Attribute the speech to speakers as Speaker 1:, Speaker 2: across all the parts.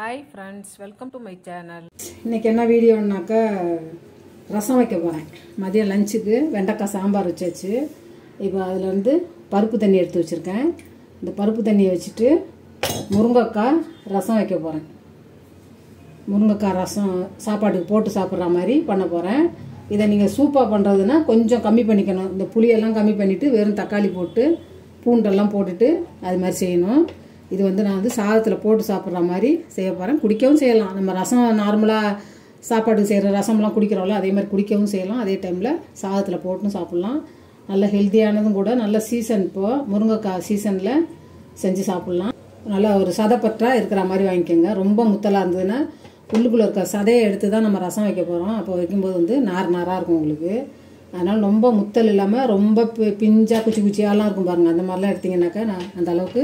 Speaker 1: Hi friends, welcome to my channel.
Speaker 2: இன்னைக்கு என்ன வீடியோனாக்கா ரசம் வைக்க போறேன். மதியம் லஞ்சுக்கு வெண்டைக்காய் சாம்பார் வச்சாச்சு. இப்போ அதுல இருந்து பருப்பு தண்ணி எடுத்து வச்சிருக்கேன். இந்த பருப்பு தண்ணியை வச்சிட்டு முருங்கைக்காய் ரசம் வைக்க போறேன். முருங்கைக்காய் ரசம் சாப்பாட்டுக்கு போட்டு சாப்பிடுற மாதிரி பண்ண போறேன். இதை நீங்க சூப்பா பண்றதுன்னா கொஞ்சம் கம்மி பண்ணிக்கணும். இந்த புளியெல்லாம் கம்மி பண்ணிட்டு வெறும் தக்காளி போட்டு பூண்டெல்லாம் போட்டுட்டு அது மாதிரி செய்யணும். இது வந்து நான் வந்து சாதத்தில் போட்டு சாப்பிட்ற மாதிரி செய்ய போகிறேன். குடிக்கவும் செய்யலாம். நம்ம ரசம் நார்மலாக சாப்பாடு செய்கிற ரசம்லாம் குடிக்கிறோம்ல அதே மாதிரி குடிக்கவும் செய்யலாம். அதே டைமில் சாதத்தில் போட்டும் சாப்பிட்லாம். நல்ல ஹெல்த்தியானதும் கூட. நல்ல சீசன் இப்போது முருங்கைக்காய் சீசனில் செஞ்சு சாப்பிட்லாம். நல்லா ஒரு சதைப்பற்றாக இருக்கிற மாதிரி வாங்கிக்கோங்க. ரொம்ப முத்தலாக இருந்ததுன்னா உள்ளுக்குள்ளே இருக்க சதையை எடுத்து தான் நம்ம ரசம் வைக்க போகிறோம். அப்போ வைக்கும்போது வந்து நாராக இருக்கும் உங்களுக்கு. அதனால் ரொம்ப முத்தல் இல்லாமல் ரொம்ப பிஞ்சாக குச்சி குச்சியாலாம் இருக்கும் பாருங்கள். அந்த மாதிரிலாம் எடுத்திங்கனாக்கா அந்த அளவுக்கு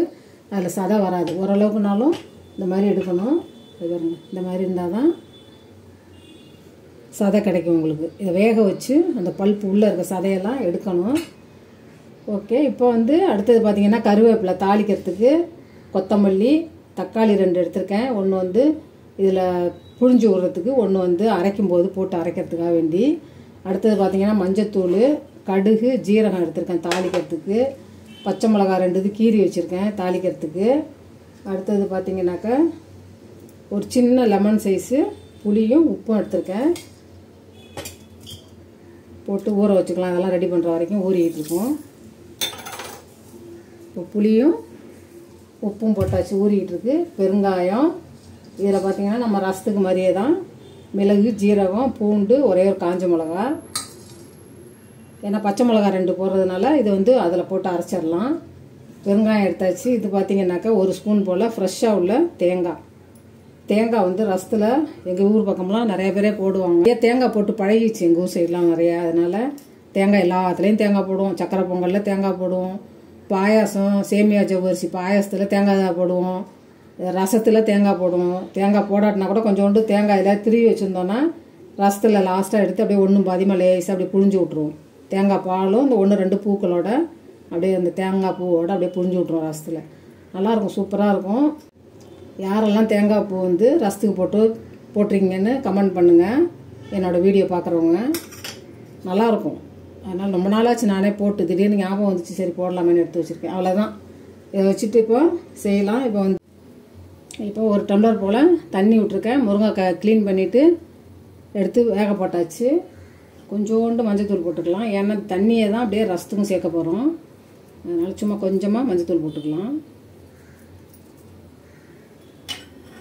Speaker 2: அதில் சதை வராது. ஓரளவுக்குனாலும் இந்த மாதிரி எடுக்கணும். இந்த மாதிரி இருந்தால் தான் சதை கிடைக்கும் உங்களுக்கு. இதை வேக வச்சு அந்த பல்ப்பு உள்ளே இருக்க சதையெல்லாம் எடுக்கணும். ஓகே, இப்போ வந்து அடுத்தது பார்த்திங்கன்னா கருவேப்பிலை தாளிக்கிறதுக்கு கொத்தமல்லி தக்காளி 2 எடுத்திருக்கேன். ஒன்று வந்து இதில் புழிஞ்சு விடுறதுக்கு, ஒன்று வந்து அரைக்கும் போது போட்டு அரைக்கிறதுக்காக வேண்டி. அடுத்தது பார்த்திங்கன்னா மஞ்சத்தூள் கடுகு ஜீரகம் எடுத்திருக்கேன் தாளிக்கிறதுக்கு. பச்சை மிளகாய் 2 கீரி வச்சுருக்கேன் தாளிக்கிறதுக்கு. அடுத்தது பார்த்திங்கனாக்கா ஒரு சின்ன லெமன் சைஸு புளியும் உப்பும் எடுத்திருக்கேன். போட்டு ஊற வச்சுக்கலாம். அதெல்லாம் ரெடி பண்ணுற வரைக்கும் ஊறிக்கிட்டு இருக்கும். இப்போ புளியும் உப்பும் போட்டாச்சு, ஊறிக்கிட்டு இருக்கு. பெருங்காயம் இதில் பார்த்திங்கன்னா நம்ம ரசத்துக்கு மாதிரியே தான். மிளகு ஜீரகம் பூண்டு ஒரே ஒரு காஞ்ச மிளகா. ஏன்னா பச்சை மிளகா 2 போடுறதுனால இது வந்து அதில் போட்டு அரைச்சிடலாம். பெருங்காயம் எடுத்தாச்சு. இது பார்த்திங்கனாக்கா 1 ஸ்பூன் போல் ஃப்ரெஷ்ஷாக உள்ள தேங்காய் வந்து ரசத்தில் எங்கள் ஊர் பக்கம்லாம் நிறைய பேரே போடுவாங்க. தேங்காய் போட்டு பழகிச்சு எங்கள் ஊர் சைட்லாம் நிறையா. அதனால் தேங்காய் எல்லாத்துலேயும் தேங்காய் போடுவோம். சக்கரை பொங்கலில் தேங்காய் போடுவோம். பாயாசம் சேமியா ஜவ்வரிசி பாயாசத்தில் தேங்காய் போடுவோம். ரசத்தில் தேங்காய் போடுவோம். தேங்காய் போடாட்டினா கூட கொஞ்சோண்டு தேங்காய் எல்லாம் திருவி வச்சுருந்தோன்னா ரசத்தில் லாஸ்ட்டாக எடுத்து அப்படியே ஒன்றும் பாதியமாக லேசாக அப்படியே புழிஞ்சு விட்ருவோம். தேங்காய் பாலும் இந்த 1-2 பூக்களோட அப்படியே அந்த தேங்காய் பூவோட அப்படியே புழிஞ்சு விட்ருவோம் ரசத்தில். நல்லாயிருக்கும், சூப்பராக இருக்கும். யாரெல்லாம் தேங்காய் பூ வந்து ரசத்துக்கு போட்டிருக்கீங்கன்னு கமெண்ட் பண்ணுங்கள். என்னோடய வீடியோ பார்க்குறவங்க நல்லாயிருக்கும். அதனால் ரொம்ப நாளாச்சு நானே போட்டு திடீர்னு ஞாபகம் வந்துச்சு, சரி போடலாமேன்னு எடுத்து வச்சுருக்கேன். அவ்வளோதான். இதை வச்சுட்டு இப்போ செய்யலாம். இப்போ 1 டம்ளர் போல் தண்ணி விட்ருக்கேன். முருங்கைக்காய் க்ளீன் பண்ணிவிட்டு எடுத்து வேக போட்டாச்சு. கொஞ்சோண்டு மஞ்சத்தூள் போட்டுக்கலாம். ஏன்னா தண்ணியை தான் அப்படியே ரசத்துக்கும் சேர்க்க போகிறோம். அதனால் சும்மா கொஞ்சமாக மஞ்சத்தூள் போட்டுக்கலாம்.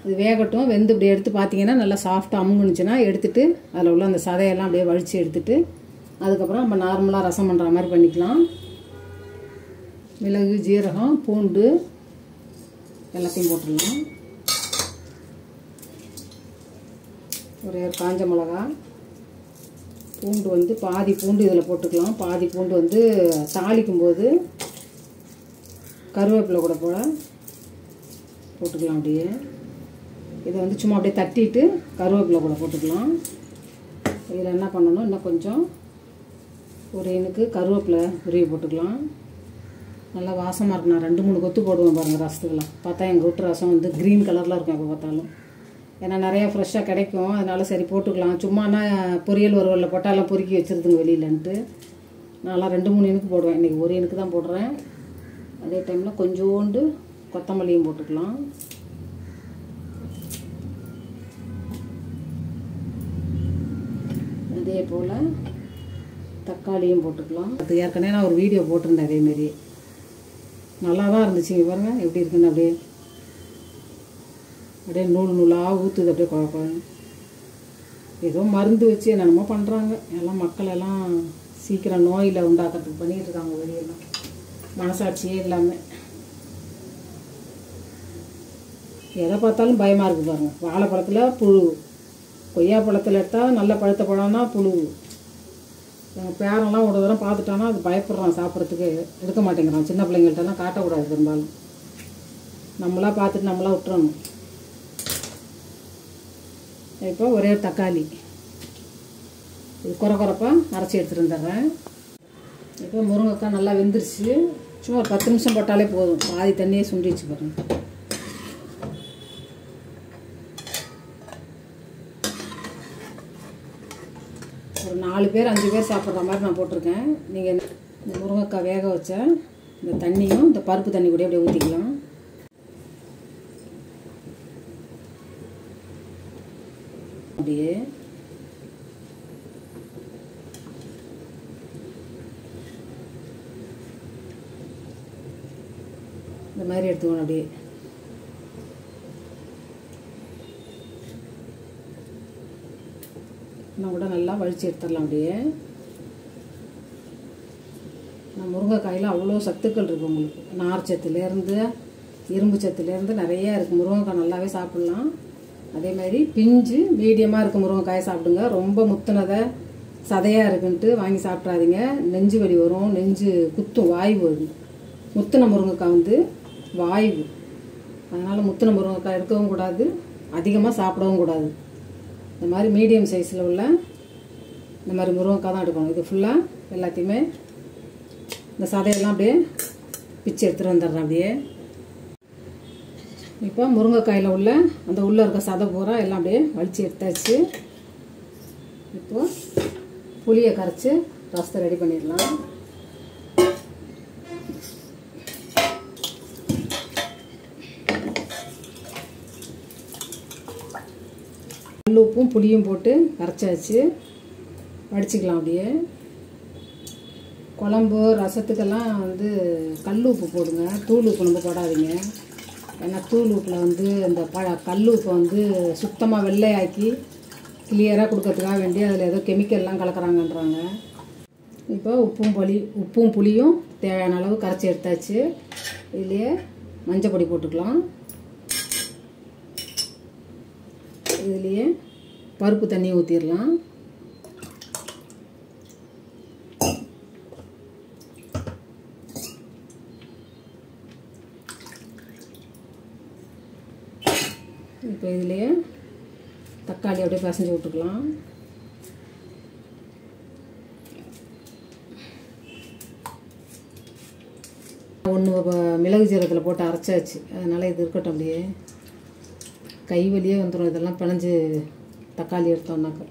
Speaker 2: இது வேகட்டும். வெந்து இப்படி எடுத்து பார்த்தீங்கன்னா நல்லா சாஃப்டாக அமுங்குனுச்சுன்னா எடுத்துகிட்டு அதில் உள்ள அந்த சதையெல்லாம் அப்படியே வலித்து எடுத்துட்டு அதுக்கப்புறம் நம்ம நார்மலாக ரசம் பண்ணுற மாதிரி பண்ணிக்கலாம். மிளகு ஜீரகம் பூண்டு எல்லாத்தையும் போட்டுடலாம். ஒரே ஒரு காஞ்ச மிளகா. பூண்டு வந்து பாதி பூண்டு இதில் போட்டுக்கலாம். பாதி பூண்டு வந்து தாளிக்கும் போது கருவேப்பிலை கூட போட்டுக்கலாம். அப்படியே இதை வந்து சும்மா அப்படியே தட்டிட்டு கருவேப்பிலை கூட போட்டுக்கலாம். இதில் என்ன பண்ணணும், இன்னும் கொஞ்சம் ஒரு இனுக்கு கருவேப்பிலை உருவி போட்டுக்கலாம். நல்லா வாசமாக இருக்கும். நான் 2-3 கொத்து போடுவேன் பாருங்கள் ரசத்துக்கெல்லாம். பார்த்தா எங்கள் வீட்டு ரசம் வந்து க்ரீன் கலரில் இருக்கும் எப்போ பார்த்தாலும். ஏன்னா நிறையா ஃப்ரெஷ்ஷாக கிடைக்கும். அதனால் சரி போட்டுக்கலாம். சும்மானா பொரியல் வறுவலில் போட்டாலாம் பொறுக்கி வச்சுருதுங்க வெளியிலன்ட்டு. நான்லாம் 2-3 இனுக்கு போடுவேன். இன்றைக்கி 1 இனுக்கு தான் போடுறேன். அதே டைமில் கொஞ்சோண்டு கொத்தமல்லியும் போட்டுக்கலாம். அதே போல் தக்காளியும் போட்டுக்கலாம். அது ஏற்கனவே நான் ஒரு வீடியோ போட்டிருந்தேன். அதேமாரி நல்லா தான் இருந்துச்சு. இங்கே பாருங்கள் எப்படி இருக்குன்னு. அப்படியே நூலாக ஊற்றுது. அப்படியே குழப்பம் ஏதோ மருந்து வச்சு என்னென்னமோ பண்ணுறாங்க. எல்லாம் மக்கள் எல்லாம் சீக்கிரம் நோயில் உண்டாக்குறதுக்கு பண்ணிகிட்டு இருக்காங்க வெளியெல்லாம். மனசாட்சியே இல்லாமல் எதை பார்த்தாலும் பயமாக இருக்குது பாருங்கள். வாழைப்பழத்தில் புழு, கொய்யாப்பழத்தில் எடுத்தால் நல்ல பழுத்த பழம்னா புழு. எங்கள் பேரெல்லாம் ஒரு தடவை பார்த்துட்டானா அது பயப்படுறான் சாப்பிட்றதுக்கு. எடுக்க மாட்டேங்கிறான். சின்ன பிள்ளைங்கள்ட்டலாம் காட்டக்கூடாது. பெரும்பாலும் நம்மளாக பார்த்துட்டு நம்மளாக விட்டுறணும். இப்போ ஒரே ஒரு தக்காளி இது குறைப்பாக அரைச்சி எடுத்துகிட்டு வந்துடுறேன். இப்போ முருங்கைக்காய் நல்லா வெந்துருச்சு. சும்மா ஒரு 10 நிமிஷம் போட்டாலே போதும். பாதி தண்ணியே சுண்டிச்சு பாருங்கள். ஒரு 4 பேர் 5 பேர் சாப்பிட்ற மாதிரி நான் போட்டிருக்கேன். நீங்கள் இந்த முருங்கைக்காய் வேக வச்ச இந்த தண்ணியும் இந்த பருப்பு தண்ணி கூட அப்படியே ஊற்றிக்கலாம். அப்படியே இந்த மாதிரி எடுத்துக்கணும். அப்படியே இன்னும் கூட நல்லா வலிச்சு எடுத்துடலாம். அப்படியே முருங்கைக்காயில் அவ்வளோ சத்துக்கள் இருக்குது உங்களுக்கு. நார் சத்துலேருந்து இரும்பு சத்துலேருந்து நிறையா இருக்குது. முருங்கைக்காய் நல்லாவே சாப்பிட்லாம். அதே மாதிரி பிஞ்சு மீடியமாக இருக்க முருங்கைக்காயை சாப்பிடுங்க. ரொம்ப முத்துனதை சதையாக இருக்குன்ட்டு வாங்கி சாப்பிட்றாதீங்க. நெஞ்சு வலி வரும், நெஞ்சு குத்தும், வாய்வு வருது. முத்துன முருங்கைக்காய் வந்து வாய்வு. அதனால் முத்துன முருங்கைக்காய் எடுக்கவும் கூடாது, அதிகமாக சாப்பிடவும் கூடாது. இந்த மாதிரி மீடியம் சைஸில் உள்ள இந்த மாதிரி முருங்கைக்காய் தான் எடுக்கணும். இது ஃபுல்லாக எல்லாத்தையுமே இந்த சதையெல்லாம் அப்படியே பிச்சு எடுத்துகிட்டு வந்துடுறேன். அப்படியே இப்போ முருங்கைக்காயில் உள்ள அந்த உள்ளே இருக்க சதை பூரா எல்லாம் அப்படியே வலிச்சு எடுத்தாச்சு. இப்போது புளியை கரைச்சி ரசத்தை ரெடி பண்ணிடலாம். கல் உப்பும் புளியும் போட்டு கரைச்சாச்சு. வடிச்சிக்கலாம். அப்படியே குழம்பு ரசத்துக்கெல்லாம் வந்து கல் உப்பு போடுங்க, தூள் உப்பு நம்ம போடாதீங்க. ஏன்னா தூள் உப்பில் வந்து இந்த கல் உப்பை வந்து சுத்தமாக வெள்ளையாக்கி கிளியராக கொடுக்கறதுக்காக வேண்டி அதில் ஏதோ கெமிக்கல்லாம் கலக்கிறாங்கன்றாங்க. இப்போ உப்பும் புளியும் தேவையான அளவு கரைச்சி எடுத்தாச்சு. இதுலேயே மஞ்சள் பொடி போட்டுக்கலாம். இதுலேயே பருப்பு தண்ணி ஊற்றிடலாம். இப்போ இதுலேயே தக்காளி அப்படியே பசைஞ்சு விட்டுக்கலாம். ஒன்று மிளகு ஜீரகத்தில் போட்டு அரைச்சாச்சு. அதனால் இது இருக்கட்டும். அப்படியே கை வலியே வந்துடும் இதெல்லாம் பிணைஞ்சு தக்காளி எடுத்தோம்னாக்க.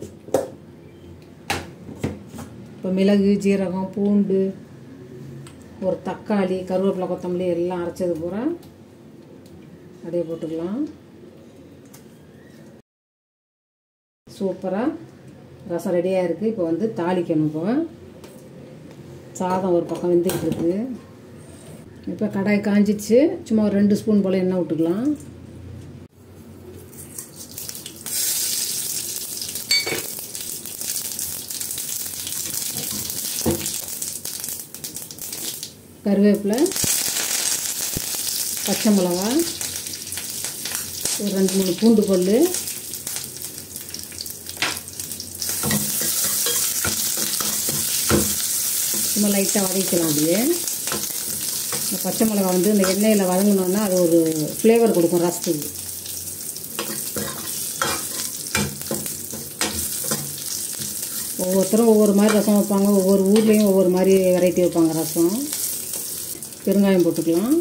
Speaker 2: இப்போ மிளகு ஜீரகம் பூண்டு ஒரு தக்காளி கருவேப்பிலை கொத்தமல்லி எல்லாம் அரைச்சது பூரா அப்படியே போட்டுக்கலாம். சூப்பராக ரசம் ரெடியாக இருக்குது. இப்போ வந்து தாளிக்கணும். இப்போ சாதம் ஒரு பக்கம் வெந்துக்கிட்டு இருக்குது. இப்போ கடாய் காஞ்சிச்சு. சும்மா ஒரு 2 ஸ்பூன் போல் எண்ணெய் விட்டுக்கலாம். கருவேப்பிலை, பச்சை மிளகா, ஒரு 2-3 பூண்டு பல், சும்மா லைட்டாக வதக்கிக்கலாம். அப்படியே இந்த பச்சை மிளகா வந்து இந்த எண்ணெயில் வதங்கினோன்னா அது ஒரு ஃப்ளேவர் கொடுக்கும் ரசத்துக்கு. ஒவ்வொருத்தரும் ஒவ்வொரு மாதிரி ரசம் வைப்பாங்க. ஒவ்வொரு ஊர்லேயும் ஒவ்வொரு மாதிரி வெரைட்டி வைப்பாங்க ரசம். பெருங்காயம் போட்டுக்கலாம்.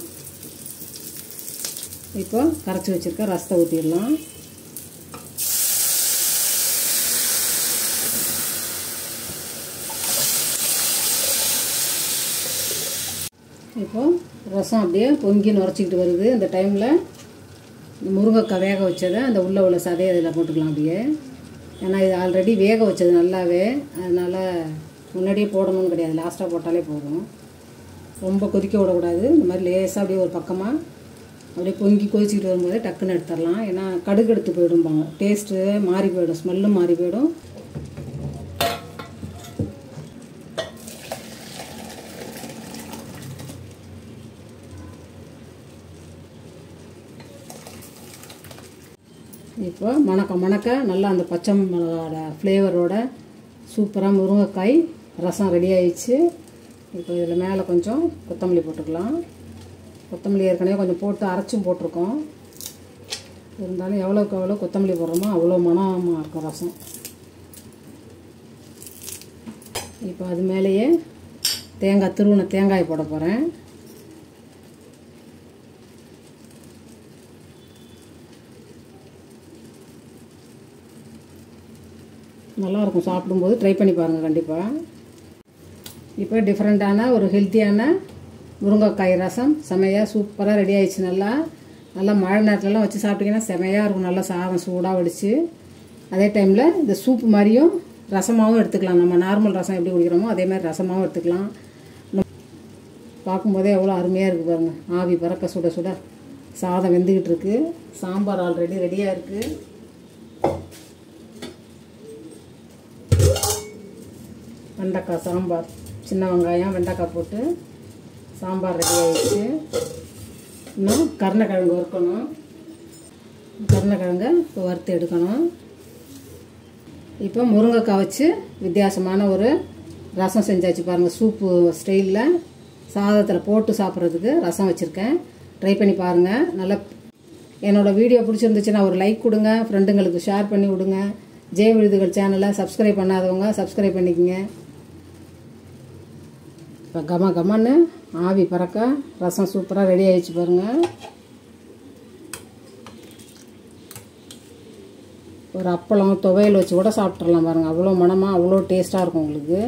Speaker 2: இப்போ கரைச்சி வச்சுருக்க ரசத்தை ஊற்றிடலாம். இப்போது ரசம் அப்படியே பொங்கி நுரைச்சிக்கிட்டு வருது. இந்த டைமில் இந்த முருங்கைக்காய் வேக வச்சதை அந்த உள்ளே உள்ள சதையை அதில் போட்டுக்கலாம். அப்படியே ஏன்னா இது ஆல்ரெடி வேக வச்சது நல்லாவே, அதனால் முன்னாடியே போடணும்னு கிடையாது, லாஸ்ட்டாக போட்டாலே போதும். ரொம்ப கொதிக்க விடக்கூடாது. இந்த மாதிரி லேசாக அப்படியே ஒரு பக்கமாக அப்படியே பொங்கி கொதிச்சிக்கிட்டு வரும்போது டக்குன்னு எடுத்துடலாம். ஏன்னா கடுகு எடுத்து போயிடும்பாங்க, டேஸ்ட்டு மாறி போயிடும், ஸ்மெல்லும் மாறி போயிடும். இப்போ மணக்க நல்லா அந்த பச்சை மிளகாவோட ஃப்ளேவரோட சூப்பராக முருங்கைக்காய் ரசம் ரெடி ஆயிடுச்சு. இப்போ இதில் மேலே கொஞ்சம் கொத்தமல்லி போட்டுக்கலாம். கொத்தமல்லி ஏற்கனவே கொஞ்சம் போட்டு அரைச்சும் போட்டிருக்கோம். இருந்தாலும் எவ்வளோக்கு எவ்வளோ கொத்தமல்லி போடுறோமோ அவ்வளோ மணமாக இருக்கும் ரசம். இப்போ அது மேலேயே துருவின தேங்காய் போட போகிறேன். நல்லாயிருக்கும், சாப்பிடும்போது ட்ரை பண்ணி பாருங்கள் கண்டிப்பாக. இப்போ டிஃப்ரெண்ட்டான ஒரு ஹெல்த்தியான முருங்கைக்காய் ரசம் செமையாக சூப்பராக ரெடி ஆயிடுச்சு. நல்லா மழை நேரத்துலலாம் வச்சு சாப்பிட்டிங்கன்னா செமையாக இருக்கும். நல்லா சாதம் சூடாக வடித்து அதே டைமில் இந்த சூப்பு மாதிரியும் ரசமாகவும் எடுத்துக்கலாம். நம்ம நார்மல் ரசம் எப்படி குடிக்கிறோமோ அதே மாதிரி ரசமாகவும் எடுத்துக்கலாம். பார்க்கும்போதே எவ்வளோ அருமையாக இருக்குது பாருங்கள். ஆவி பறக்க சுட சுட சாதம் வெந்துக்கிட்டு இருக்குது. சாம்பார் ஆல்ரெடி ரெடியாக இருக்குது. வெண்டைக்காய் சாம்பார், சின்ன வெங்காயம் வெண்டைக்காய் போட்டு சாம்பார் ரெடி ஆகிடுச்சு. இன்னும் கருணக்கிழங்கு வறுக்கணும். கருணக்கிழங்கை இப்போ வறுத்து எடுக்கணும். இப்போ முருங்கைக்காய் வச்சு வித்தியாசமான ஒரு ரசம் செஞ்சாச்சு பாருங்கள். சூப்பு ஸ்டைலில் சாதத்தில் போட்டு சாப்பிட்றதுக்கு ரசம் வச்சுருக்கேன். ட்ரை பண்ணி பாருங்கள். நல்லா என்னோடய வீடியோ பிடிச்சிருந்துச்சுன்னா ஒரு லைக் கொடுங்க, ஃப்ரெண்டுங்களுக்கு ஷேர் பண்ணி விடுங்க. ஜெய விருதுகள் சேனலை சப்ஸ்கிரைப் பண்ணாதவங்க சப்ஸ்கிரைப் பண்ணிக்கோங்க. இப்போ கமன்னு ஆவி பறக்க ரசம் சூப்பராக ரெடி ஆகிடுச்சு பாருங்கள். ஒரு அப்பளம் துவையல் வச்சு கூட சாப்பிட்றலாம் பாருங்கள். அவ்வளோ மணமாக அவ்வளோ டேஸ்ட்டாக இருக்கும் உங்களுக்கு.